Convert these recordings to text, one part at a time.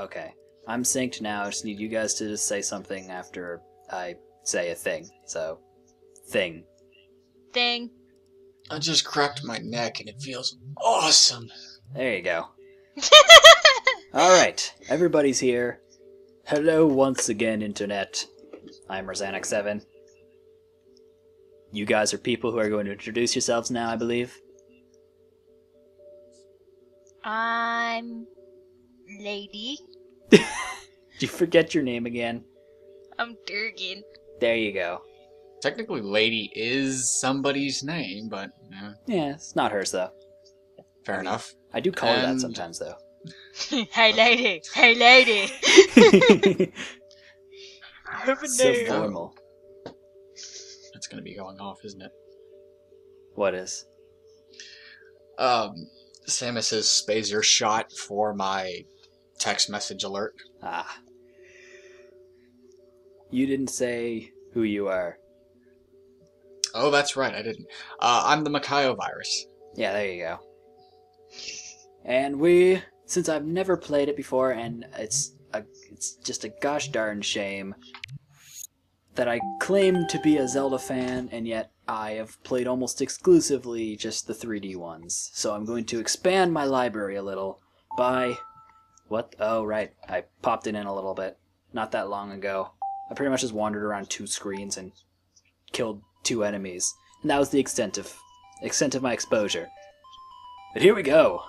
Okay. I'm synced now. I just need you guys to just say something after I say a thing. So, thing. Thing. I just cracked my neck and it feels awesome. There you go. Alright, everybody's here. Hello once again, Internet. I'm Rosanix7. You guys are people who are going to introduce yourselves now, I believe. I'm Lady. Did you forget your name again? I'm Durgon. There you go. Technically, Lady is somebody's name, but Yeah, it's not hers, though. fair enough. I do call her that sometimes, though. Hey lady! Hey lady! I have a So name. formal. That's gonna be going off, isn't it? What is? Samus's Spazer shot for my text message alert. Ah. You didn't say who you are. Oh, that's right, I didn't. I'm the Mackiovirus. Yeah, there you go. And since I've never played it before, and it's just a gosh darn shame that I claim to be a Zelda fan, and yet I have played almost exclusively just the 3D ones. So I'm going to expand my library a little by... What? Oh, right. I popped it in a little bit. Not that long ago. I pretty much just wandered around 2 screens and killed 2 enemies. And that was the extent of my exposure. But here we go.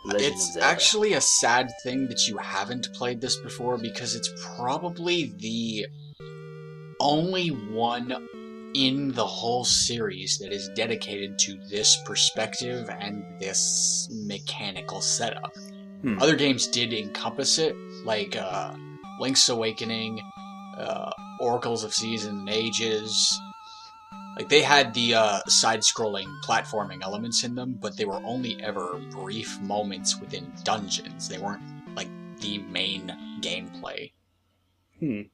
Legend of It's Zelda. actually a sad thing that you haven't played this before, because it's probably the only one in the whole series that is dedicated to this perspective and this mechanical setup. Other games did encompass it, like Link's Awakening, Oracles of Seasons and Ages. Like, they had the side-scrolling platforming elements in them, but they were only ever brief moments within dungeons. They weren't, like, the main gameplay. And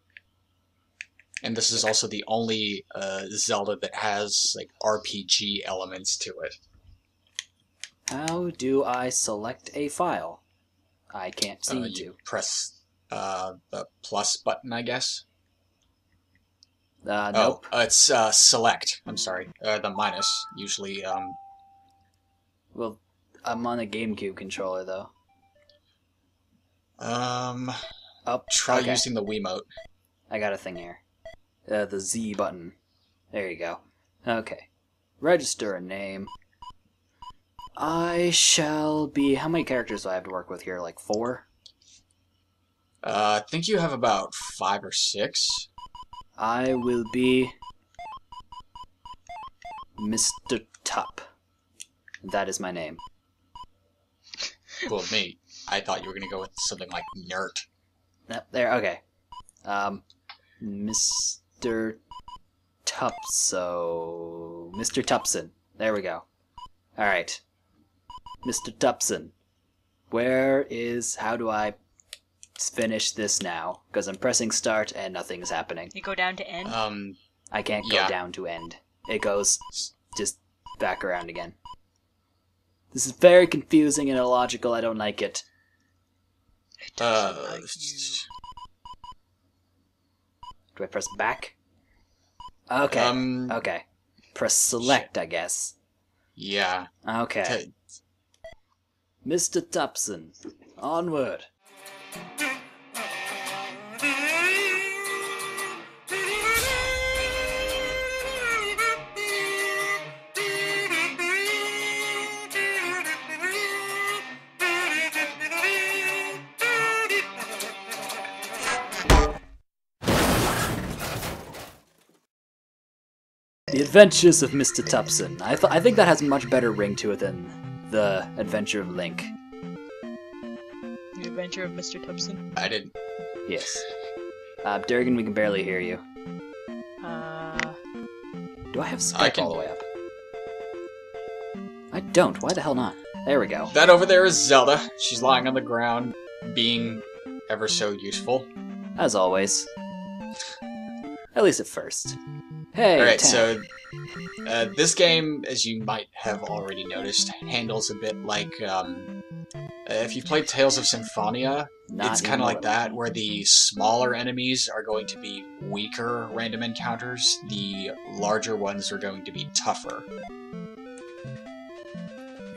this is also the only Zelda that has, like, RPG elements to it. How do I select a file? I can't seem You to. press the plus button, I guess. Nope. Oh, it's select. I'm sorry. The minus, usually. Well, I'm on a GameCube controller, though. Try okay. using the Wiimote. I got a thing here. The Z button. There you go. Okay. Register a name. I shall be... How many characters do I have to work with here? Like 4? I think you have about 5 or 6. I will be... Mr. Tup. That is my name. Well, me. I thought you were going to go with something like Nert. There, okay. Mr. Tupso... Mr. Tupson. There we go. Alright. Mr. Tupson. How do I finish this now? Because I'm pressing start and nothing is happening. You go down to end? I can't go down to end. It goes just back around again. This is very confusing and illogical. I don't like it. It doesn't like you. Do I press back? Okay. Okay. Press select, I guess. Yeah. Okay. Mr. Tupson. Onward. The Adventures of Mr. Tupson. I think that has a much better ring to it than The Adventure of Link. The Adventure of Mr. Tupson? I didn't. Yes. Durgan, we can barely hear you. Do I have Skype all the way up? I don't. Why the hell not? There we go. That over there is Zelda. She's lying on the ground, being ever so useful. As always. At least at first. Hey, Alright, Tam. so this game, as you might have already noticed, handles a bit like If you've played Tales of Symphonia, it's kind of like that, where the smaller enemies are going to be weaker random encounters, the larger ones are going to be tougher.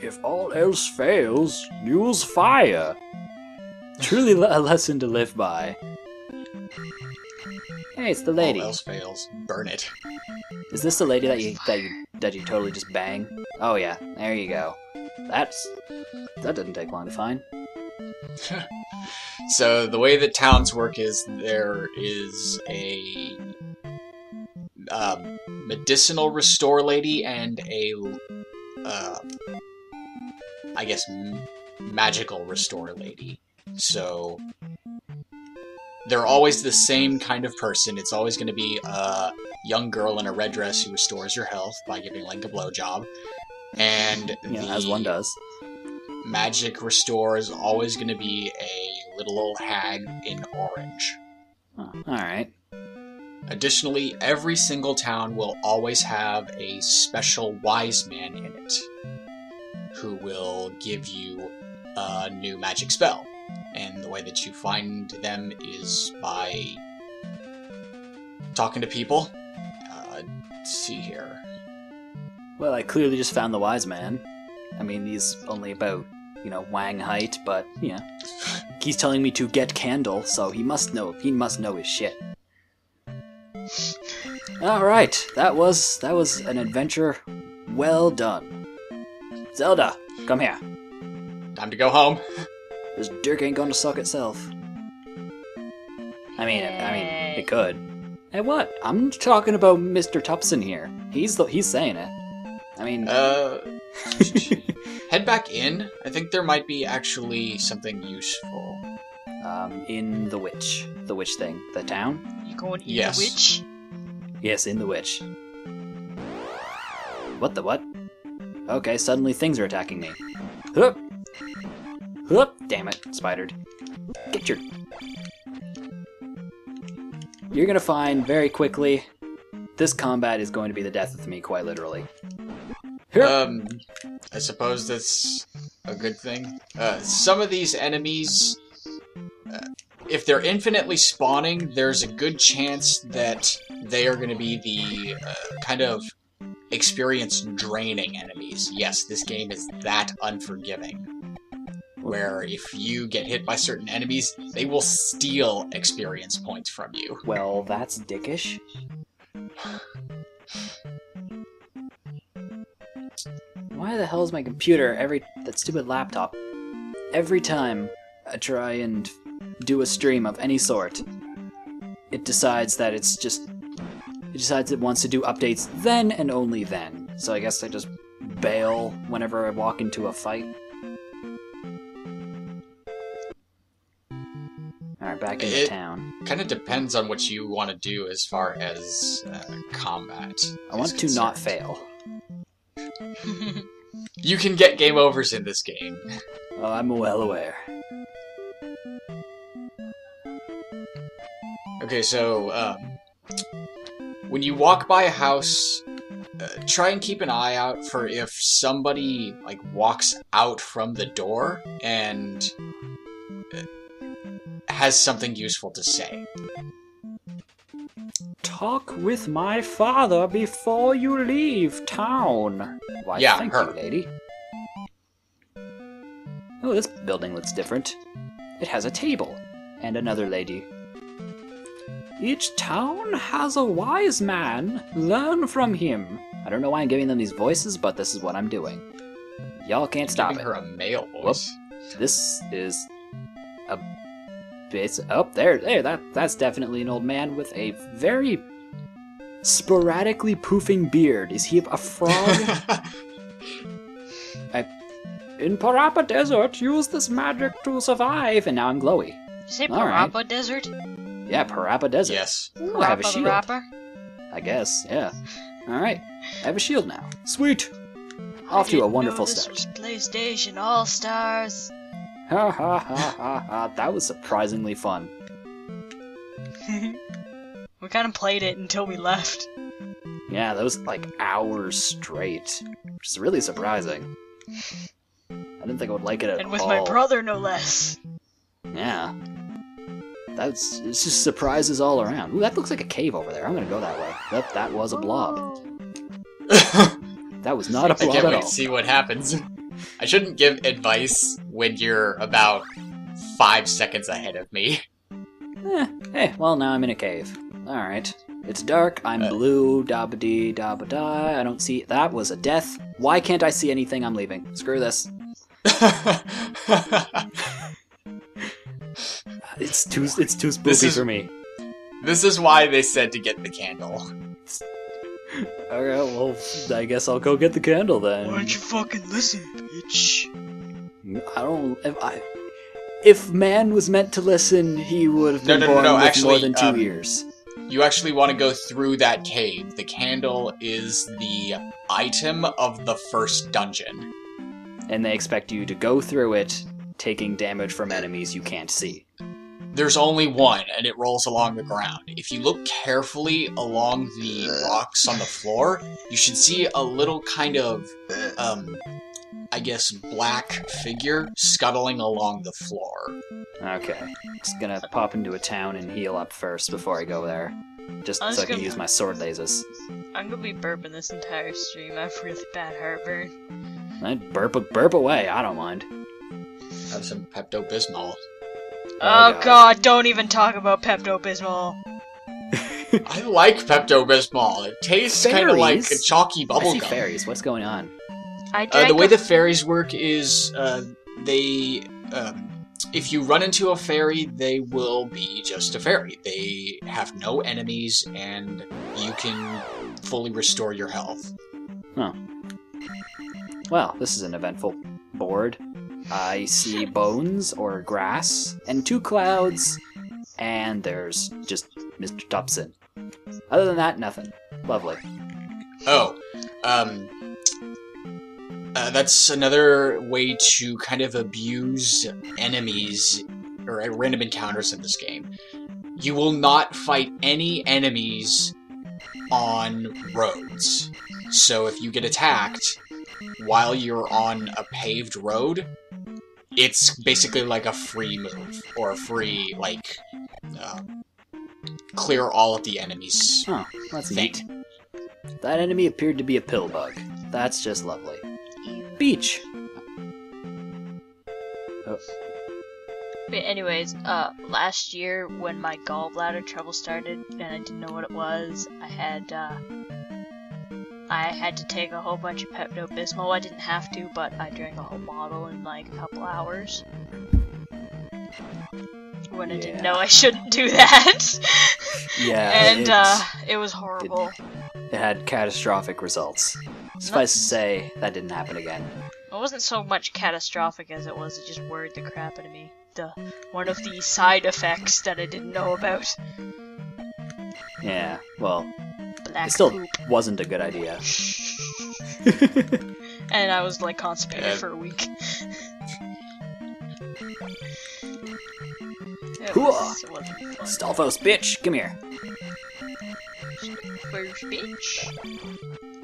If all else fails, use fire. Truly a lesson to live by. Hey, it's the lady. All else fails, burn it. Is this the lady that you totally just bang? Oh yeah, there you go. That didn't take long to find. So the way that towns work is there is a medicinal restore lady and a I guess magical restore lady. So they're always the same kind of person. It's always going to be a young girl in a red dress who restores your health by giving Link a blowjob. And as one does. Magic restore is always going to be a little old hag in orange. Oh, alright. Additionally, every single town will always have a special wise man in it who will give you a new magic spell. And the way that you find them is by talking to people. Let's see here. Well, I clearly just found the wise man. I mean, he's only about, Wang height, but, he's telling me to get candle, so he must know his shit. Alright, that was an adventure well done. Zelda, come here. Time to go home. This dick ain't gonna suck itself. I mean, it could. Hey, what? I'm talking about Mr. Tupson here. He's saying it. I mean... Head back in. I think there might be actually something useful. In the witch thing. The town? You going in Yes. the witch? Yes, in the witch. What the what? Okay, suddenly things are attacking me. Hup! Hup! Damn it, spidered. Get your... You're gonna find very quickly, this combat is going to be the death of me, quite literally. I suppose that's a good thing. Some of these enemies, if they're infinitely spawning, there's a good chance that they are going to be the kind of experience-draining enemies. Yes, this game is that unforgiving. Where if you get hit by certain enemies, they will steal experience points from you. Well, that's dickish. Why the hell is my computer, that stupid laptop, every time I try and do a stream of any sort, it decides that it wants to do updates then and only then. So I guess I just bail whenever I walk into a fight. Alright, back into town. Kind of depends on what you want to do as far as combat. I want to not fail. You can get game overs in this game. Oh, I'm well aware. Okay, so, when you walk by a house, try and keep an eye out for if somebody, walks out from the door and has something useful to say. Talk with my father before you leave town. Why, Yeah, thank her. you, lady. Oh, this building looks different. It has a table. And another lady. Each town has a wise man. Learn from him. I don't know why I'm giving them these voices, but this is what I'm doing. Y'all can't stop Giving it. her a male voice. This is a bit... Oh, there, that's definitely an old man with a very sporadically poofing beard. Is he a frog? In Parappa Desert, use this magic to survive. And now I'm glowy. Did you say All right. Parappa Desert? Yeah, Parappa Desert. Yes. Ooh, I have a Parappa the shield. Rapper? I guess, yeah. Alright, I have a shield now. Sweet! Off to a wonderful This start. was PlayStation All-Stars. Ha ha ha ha ha, that was surprisingly fun. We kind of played it until we left. Yeah, that was like hours straight, which is really surprising. I didn't think I would like it at all. And with my brother, no less. Yeah. It's just surprises all around. Ooh, that looks like a cave over there. I'm gonna go that way. That was a blob. That was not a I blob can't at wait all. to see what happens. I shouldn't give advice when you're about 5 seconds ahead of me. Hey, well, now I'm in a cave. Alright. It's dark, I'm blue, da-ba-dee, da-ba-da. I don't see... That was a death. Why can't I see anything? I'm leaving. Screw this. It's too spooky for me. This is why they said to get the candle. Alright, well, I guess I'll go get the candle then. Why don't you fucking listen, bitch? I don't... If man was meant to listen, he would have been born with actually, more than 2 years. You actually want to go through that cave. The candle is the item of the first dungeon. And they expect you to go through it, taking damage from enemies you can't see. There's only one, and it rolls along the ground. If you look carefully along the rocks on the floor, you should see a little kind of, I guess, black figure scuttling along the floor. Okay. Just gonna pop into a town and heal up first before I go there. Just so I can use my sword lasers. I'm gonna be burping this entire stream. I have really bad heartburn. I'd burp away, I don't mind. Have some Pepto-Bismol. Oh god, don't even talk about Pepto-Bismol. I like Pepto-Bismol. It tastes kind of like a chalky I see bubblegum. fairies, what's going on? The way the fairies work is, if you run into a fairy, they will be just a fairy. They have no enemies, and you can fully restore your health. Oh. Well, this is an eventful board. I see bones, or grass, and 2 clouds, and there's just Mr. Tupson. Other than that, nothing. Lovely. Oh, that's another way to kind of abuse enemies, or random encounters in this game. You will not fight any enemies on roads. So if you get attacked while you're on a paved road, it's basically like a free move, or a free, like, clear all of the enemies. Oh, that's neat. That enemy appeared to be a pill bug. That's just lovely. Beach! Oh. But anyways, last year when my gallbladder trouble started and I didn't know what it was, I had to take a whole bunch of Pepto-Bismol. I didn't have to, but I drank a whole bottle in like a couple hours. When I didn't know I shouldn't do that. Yeah. And it was horrible. It had catastrophic results. Suffice to say, that didn't happen again. It wasn't so much catastrophic as it was, it just worried the crap out of me. One of the side effects that I didn't know about. Yeah, well, Black it still poop. wasn't a good idea. And I was like constipated for a week. It wasn't fun. Stalfos, bitch, come here. First bitch.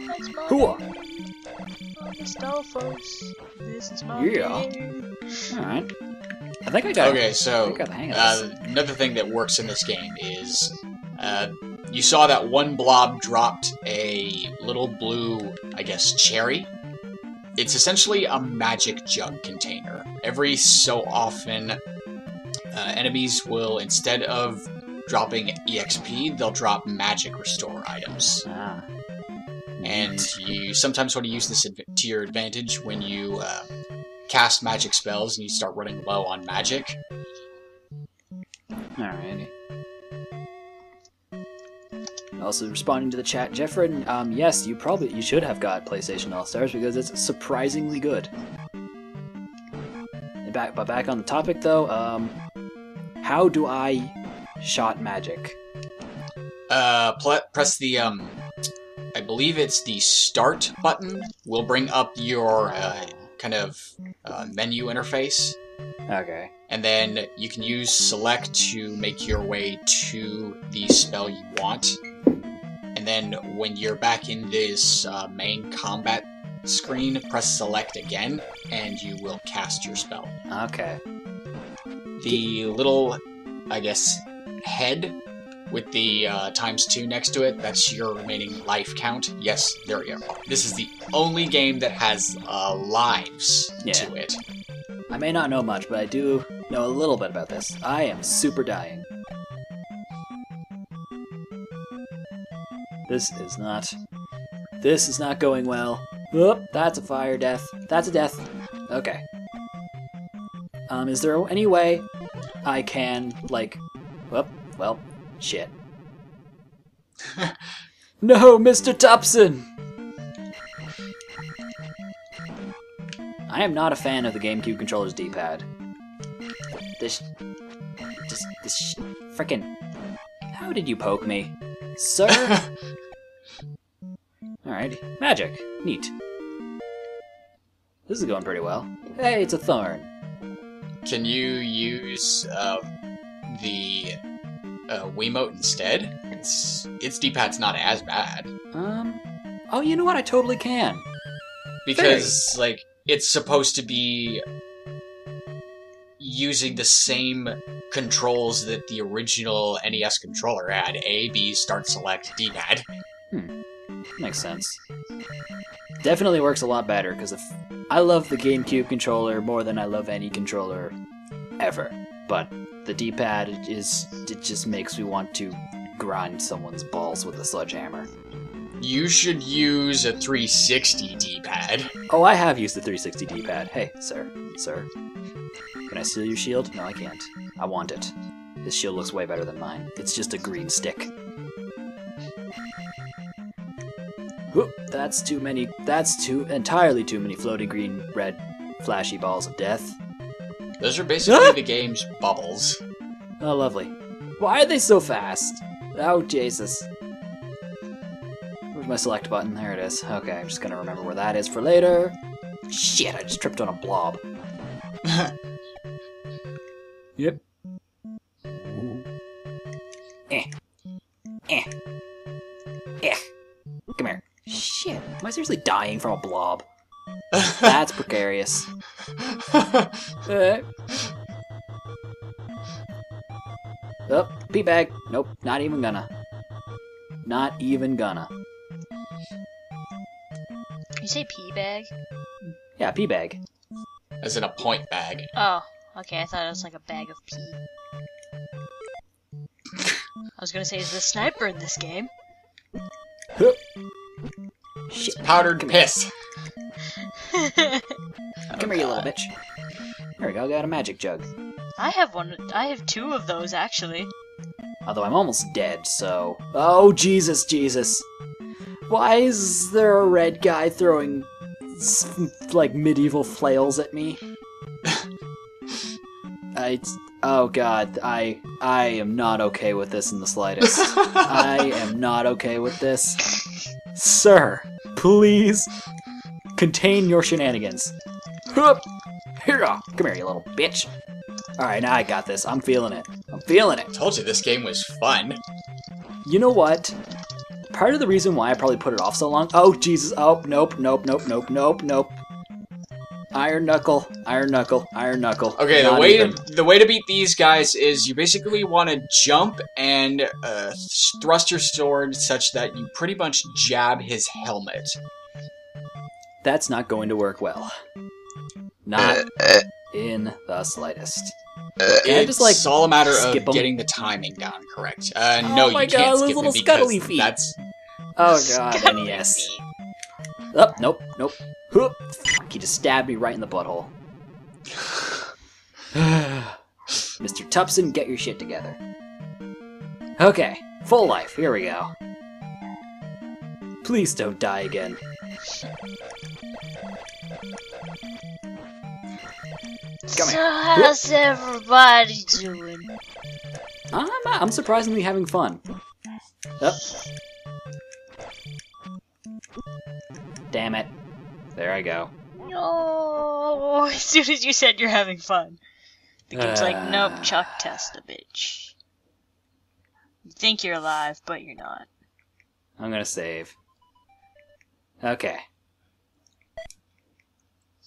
That's my Hooah. name. Stalfos. This is my Yeah. name. Alright. I think I got Okay, so, the hang of this. another thing that works in this game is, you saw that one blob dropped a little blue, I guess, cherry? It's essentially a magic jug container. Every so often, enemies will, instead of dropping EXP, they'll drop magic restore items. Ah. And you sometimes want to use this to your advantage when you cast magic spells and you start running low on magic. Alrighty. Also responding to the chat, Jeffred, yes, you should have got PlayStation All-Stars because it's surprisingly good. But back on the topic though, how do I shot magic? Press the, I believe it's the start button will bring up your, kind of, menu interface. Okay. And then you can use select to make your way to the spell you want. And then when you're back in this main combat screen, press select again, and you will cast your spell. Okay. The little, I guess, head with the ×2 next to it, that's your remaining life count. Yes, there we go. This is the only game that has lives to it. I may not know much, but I do know a little bit about this. I am super dying. This is not going well. Oop, that's a fire death. That's a death. Okay. Is there any way I can, like... Whoop, well, shit. No, Mr. Tupson! I am not a fan of the GameCube controller's D-pad. This frickin'... How did you poke me? Sir? Alright, magic. Neat. This is going pretty well. Hey, it's a thorn. Can you use the Wiimote instead? Its D-pad's not as bad. Oh, you know what? I totally can. Because, like, it's supposed to be using the same controls that the original NES controller had. A, B, start, select, D-pad. Makes sense. Definitely works a lot better, because I love the GameCube controller more than I love any controller ever. But the D-pad it just makes me want to grind someone's balls with a sledgehammer. You should use a 360 D-pad. Oh, I have used the 360 D-pad. Hey, sir. Can I steal your shield? No, I can't. I want it. This shield looks way better than mine. It's just a green stick. Whoop, that's entirely too many floaty green, red, flashy balls of death. Those are basically the game's bubbles. Oh, lovely. Why are they so fast? Oh, Jesus. Where's my select button? There it is. Okay, I'm just gonna remember where that is for later. Shit, I just tripped on a blob. Yep. Come here. Shit, am I seriously dying from a blob? That's precarious. Oh, pee bag. Nope, not even gonna. Not even gonna. You say pee bag? Yeah, pee bag. As in a point bag. Oh, okay, I thought it was like a bag of pee. I was gonna say, is the sniper in this game? Hup. Shit. Powdered piss. Come here, you little bitch. There we go, got a magic jug. I have two of those, actually. Although I'm almost dead, so... Oh, Jesus. Why is there a red guy throwing, like, medieval flails at me? Oh god, I am not okay with this in the slightest. I am not okay with this. Sir, please contain your shenanigans. Hup! Here, come here, you little bitch. Alright, now I got this. I'm feeling it. Told you this game was fun. You know what? Part of the reason why I probably put it off so long... Oh, Jesus. Oh, nope. Iron Knuckle. Okay, the way to beat these guys is you basically want to jump and thrust your sword such that you pretty much jab his helmet. That's not going to work well. Not in the slightest. It's all a matter of getting the timing down correct. No, you can't skip little it because scuttly feet. That's... Oh god, NES. Oh, nope. Hup. He just stabbed me right in the butthole. Mr. Tupson, get your shit together. Okay, full life, here we go. Please don't die again. Come here. So how's everybody doing? I'm surprisingly having fun. Oh. Damn it. There I go. No, as soon as you said you're having fun. The game's like, nope, Chuck test a bitch. You think you're alive, but you're not. I'm gonna save. Okay.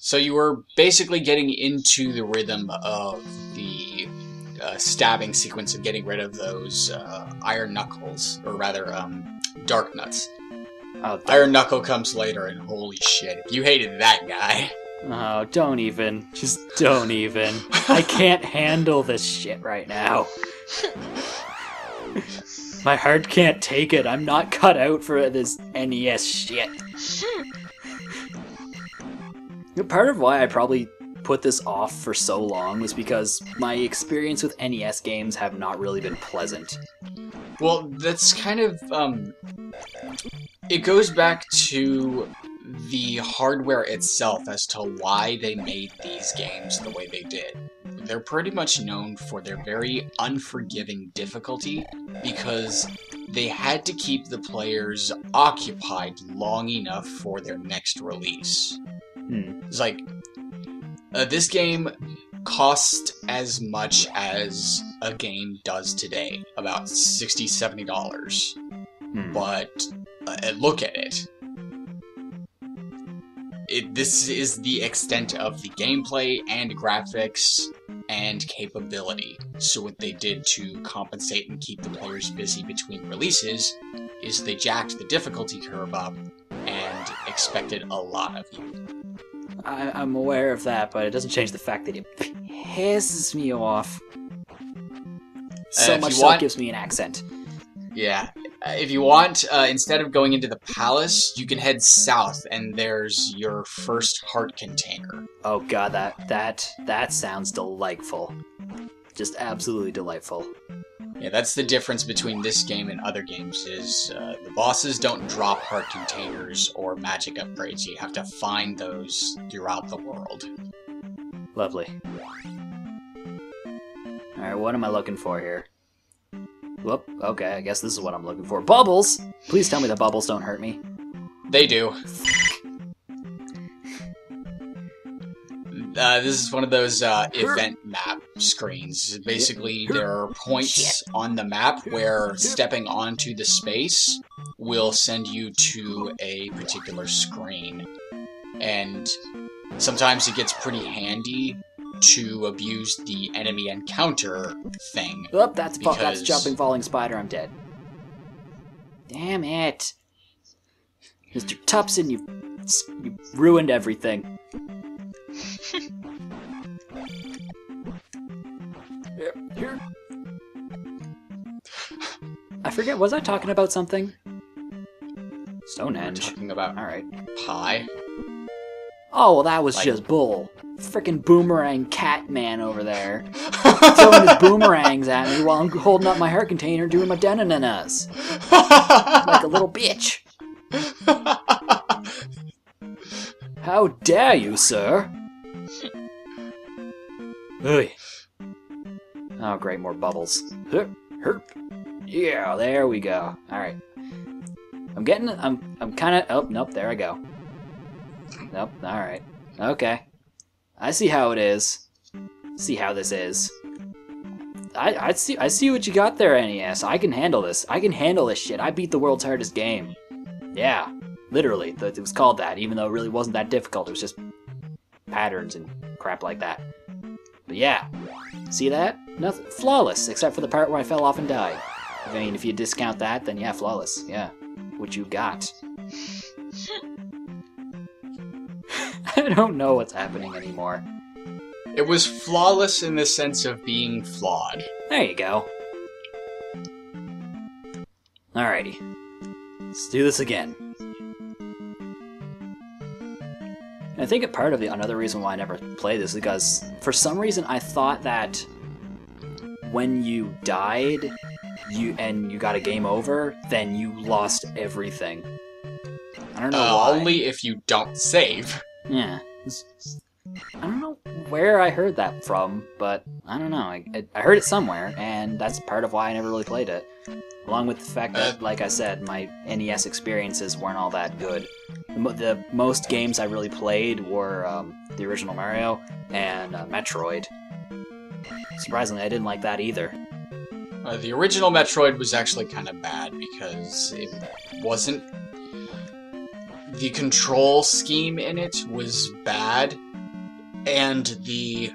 So you were basically getting into the rhythm of the stabbing sequence of getting rid of those iron knuckles, or rather, dark nuts. Oh, Iron Knuckle comes later, and holy shit, you hated that guy. oh, don't even. Just don't even. I can't handle this shit right now. My heart can't take it. I'm not cut out for this NES shit. Part of why I probably put this off for so long was because my experience with NES games have not really been pleasant. Well, that's kind of, it goes back to the hardware itself as to why they made these games the way they did. They're pretty much known for their very unforgiving difficulty because they had to keep the players occupied long enough for their next release. It's like, this game cost as much as a game does today, about $60, $70. But look at it. This is the extent of the gameplay and graphics and capability. So what they did to compensate and keep the players busy between releases is they jacked the difficulty curve up and expected a lot of you. I'm aware of that, but it doesn't change the fact that it pisses me off. So much so it gives me an accent. Yeah. If you want, instead of going into the palace, you can head south, and there's your first heart container. Oh god, that sounds delightful. Just absolutely delightful. Yeah, that's the difference between this game and other games, is the bosses don't drop heart containers or magic upgrades. You have to find those throughout the world. Lovely. Alright, what am I looking for here? Whoop, okay, I guess this is what I'm looking for. Bubbles! Please tell me the bubbles don't hurt me. They do. This is one of those event map screens. Basically, there are points on the map where stepping onto the space will send you to a particular screen. And sometimes it gets pretty handy to abuse the enemy encounter thing. Oh, that's jumping falling spider, I'm dead. Damn it. Mr. Tupson, you ruined everything. Here. I forget, was I talking about something? Stonehenge. Talking about alright. pie. Oh, well, that was just bull. Frickin' boomerang cat man over there. Throwing his boomerangs at me while I'm holding up my heart container doing my denananas. Like a little bitch. How dare you, sir? Hey. Oh, great, more bubbles. Herp, herp. Yeah, there we go. Alright. I'm kinda, oh, nope, there I go. Nope, alright. Okay. I see how it is. See how this is. I see what you got there, NES. I can handle this. I can handle this shit. I beat the world's hardest game. Yeah. Literally. It was called that, even though it really wasn't that difficult. It was just patterns and crap like that. But yeah. See that? Nothing. Flawless, except for the part where I fell off and died. I mean, if you discount that, then yeah, flawless. Yeah. What you got. I don't know what's happening anymore. It was flawless in the sense of being flawed. There you go. Alrighty. Let's do this again. And I think a part of another reason why I never played this is because for some reason I thought that when you died and you got a game over, then you lost everything. I don't know why. Only if you don't save. Yeah. I don't know where I heard that from, but I don't know. I heard it somewhere, and that's part of why I never really played it. Along with the fact that, like I said, my NES experiences weren't all that good. The most games I really played were the original Mario and Metroid. Surprisingly, I didn't like that either. The original Metroid was actually kind of bad because it wasn't... The control scheme in it was bad, And the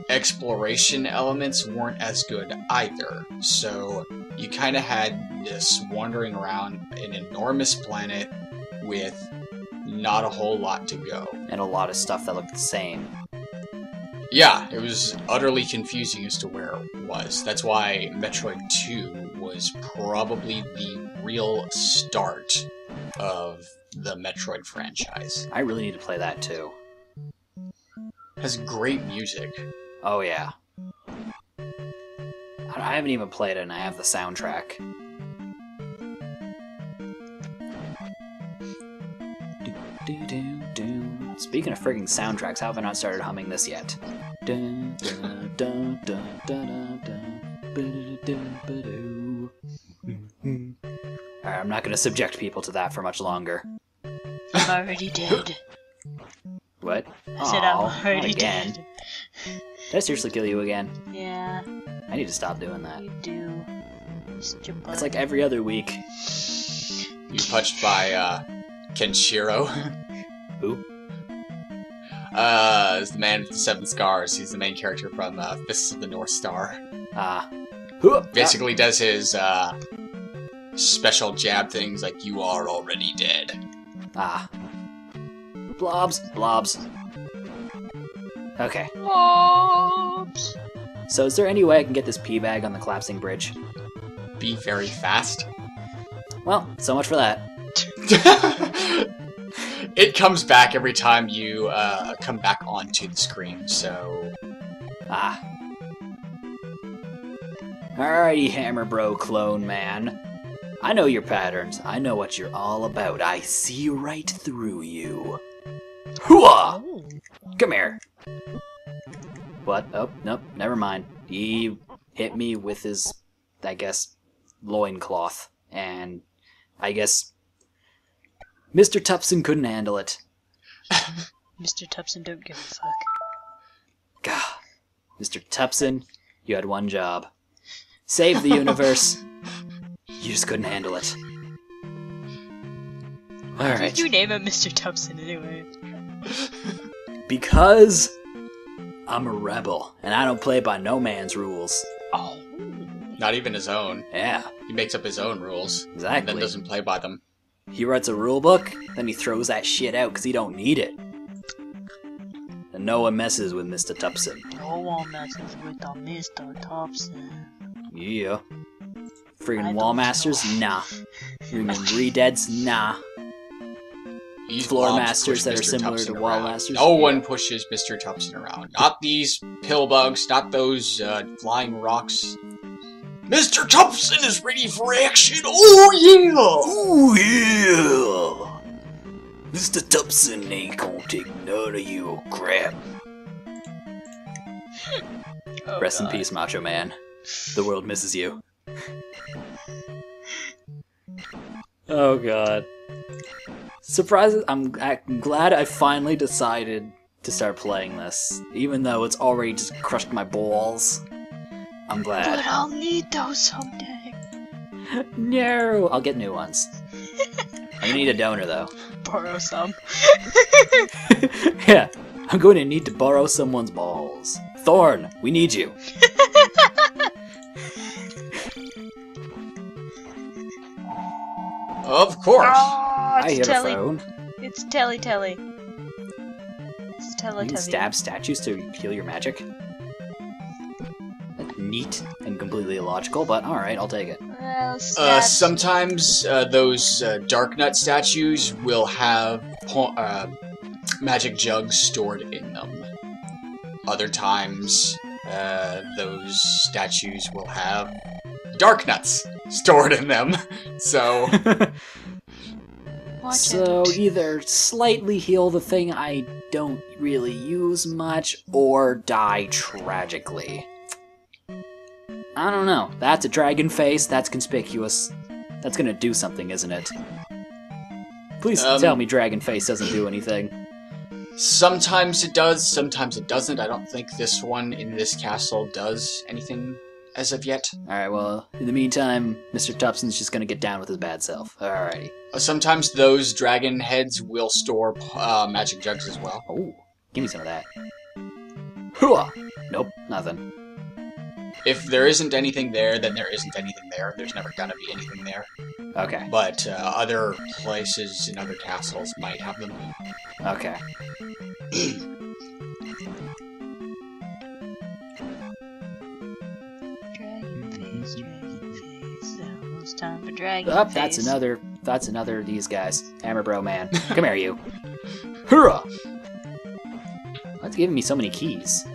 exploration elements weren't as good either. So you kind of had this wandering around an enormous planet with not a whole lot to go. And a lot of stuff that looked the same. Yeah, it was utterly confusing as to where it was. That's why Metroid 2 was probably the real start of the Metroid franchise. I really need to play that too. Has great music. Oh yeah. I haven't even played it and I have the soundtrack. Speaking of friggin' soundtracks, how have I not started humming this yet? Alright, I'm not gonna subject people to that for much longer. I'm already dead. What? I said I'm already not again. dead. Did I seriously kill you again? Yeah, I need to stop doing that. you do. Just your butt. It's like every other week. You touched by Kenshiro. Who? Is the man with the 7 scars. He's the main character from Fists of the North Star. Basically does his special jab things like, you are already dead. Blobs. Okay. Blobs. So is there any way I can get this pea bag on the collapsing bridge? Be very fast. Well, so much for that. It comes back every time you come back onto the screen, so... Alrighty, Hammer Bro Clone Man. I know your patterns. I know what you're all about. I see right through you. Hooah! Come here. What? Oh, nope, never mind. He hit me with his, I guess, loincloth. And I guess Mr. Tupson couldn't handle it. Mr. Tupson don't give a fuck. God. Mr. Tupson, you had one job. Save the universe. You just couldn't handle it. Why Alright. did you name him Mr. Tupson anyway? Because I'm a rebel, and I don't play by no man's rules. Oh. Not even his own. Yeah, He makes up his own rules. exactly. And then doesn't play by them. He writes a rule book, then he throws that shit out because he don't need it. And no one messes with Mr. Tupson. No one messes with the Mr. Tupson. Yeah. I Friggin' don't wall masters? know. Nah. Friggin' re-deads? Nah. These Floor blobs masters push that are Mr. similar Tupson to wall around. masters? No Yeah. one pushes Mr. Tupson around. Not these pill bugs, not those flying rocks. Mr. Tupson is ready for action! Oh yeah! Oh yeah! Mr. Tupson ain't gonna take none of your crap. Oh, Rest in God. peace, Macho Man. The world misses you. Oh god. Surprises! I'm glad I finally decided to start playing this, even though it's already just crushed my balls. I'm glad. But I'll need those someday. No, I'll get new ones. I'm gonna need a donor though. Borrow some. Yeah, I'm going to need to borrow someone's balls. Thorn, we need you. Of course! Oh, I it's hear a Telly. phone. It's Telly. It's You Telly. can stab statues to heal your magic. That's neat and completely illogical, but alright, I'll take it. Well, stab. Sometimes those Dark Nut statues will have magic jugs stored in them. Other times, those statues will have Dark Nuts stored in them. So, Watch So out. either slightly heal the thing I don't really use much, or die tragically. I don't know. That's a dragon face, that's conspicuous. That's gonna do something, isn't it? Please tell me dragon face doesn't do anything. sometimes it does, sometimes it doesn't. I don't think this one in this castle does anything as of yet. Alright, well, in the meantime, Mr. Tupson's just gonna get down with his bad self. Alrighty. Sometimes those dragon heads will store magic jugs as well. Oh, give me some of that. Hooah! Nope, nothing. If there isn't anything there, then there isn't anything there. There's never gonna be anything there. Okay. But other places in other castles might have them. Okay. Dragon face. Almost time for dragon Oh, face. that's another of these guys. Hammer Bro Man. Come here, you. Hurrah! What's giving me so many keys?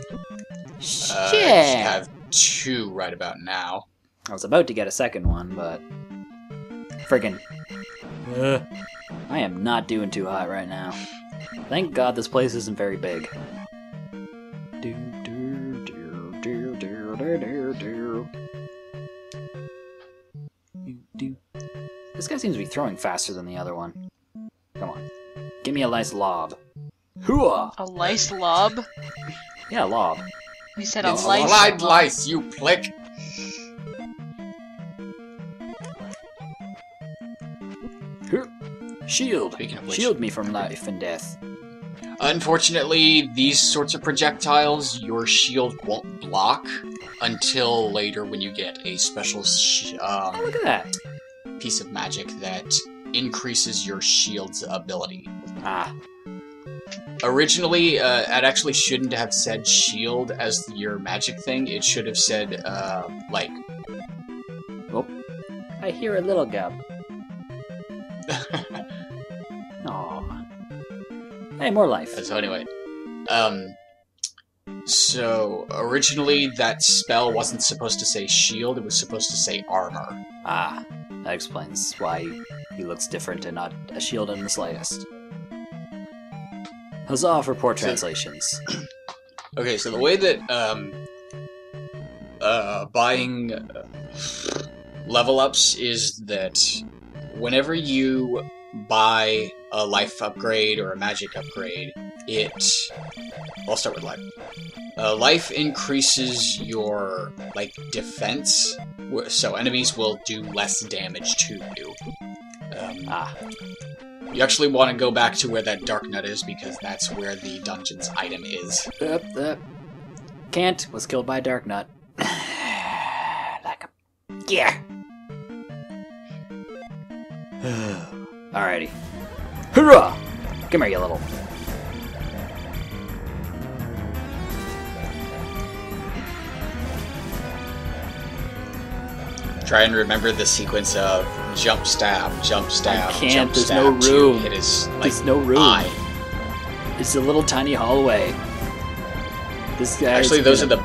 Shit! I have 2 right about now. I was about to get a second one, but... Friggin'. I am not doing too hot right now. Thank God this place isn't very big. This guy seems to be throwing faster than the other one. Come on. Give me a nice lob. Hooah! A lice lob? Yeah, lob. We said a It's lice lied lob. lice, you plick! Shield! Speaking of which- Shield me from life and death. Unfortunately, these sorts of projectiles, your shield won't block until later when you get a special Oh, look at that! piece of magic that increases your shield's ability. Ah. Originally, it actually shouldn't have said shield as your magic thing. It should have said, like... Oh. I hear a little gub. Aw. Hey, more life. So anyway, so originally that spell wasn't supposed to say shield, it was supposed to say armor. Ah. That explains why he looks different and not a shield in the slightest. Huzzah for poor translations. Okay, so the way that, buying level ups is that whenever you buy a life upgrade or a magic upgrade, I'll start with life. Life increases your, like, defense, so enemies will do less damage to you. You actually want to go back to where that dark nut is, because that's where the dungeon's item is. Can't was killed by Dark Nut. Like a... Yeah! Alrighty. Hurrah! Come here, you little... Try and remember the sequence of jump stab, jump stab, I can't, jump there's stab no room. to hit his, like, There's no room. eye. It's a little tiny hallway. This guy... Actually, those are the...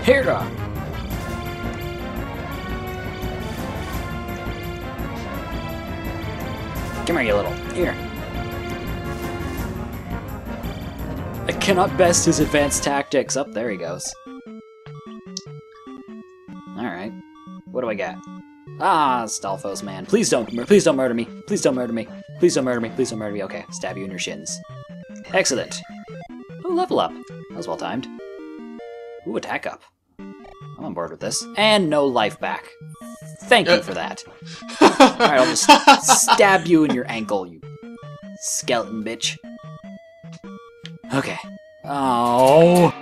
Hera! Come here, you little... Here. I cannot best his advanced tactics. Up there he goes. Alright. What do I got? Ah, Stalfos, man. Please don't murder me. Please don't murder me. Please don't murder me. Please don't murder me. Please don't murder me. Okay, stab you in your shins. Excellent. Oh, level up. That was well timed. Ooh, attack up. I'm on board with this. And no life back. Thank you for that. Alright, I'll just stab you in your ankle, you skeleton bitch. Okay. Oh.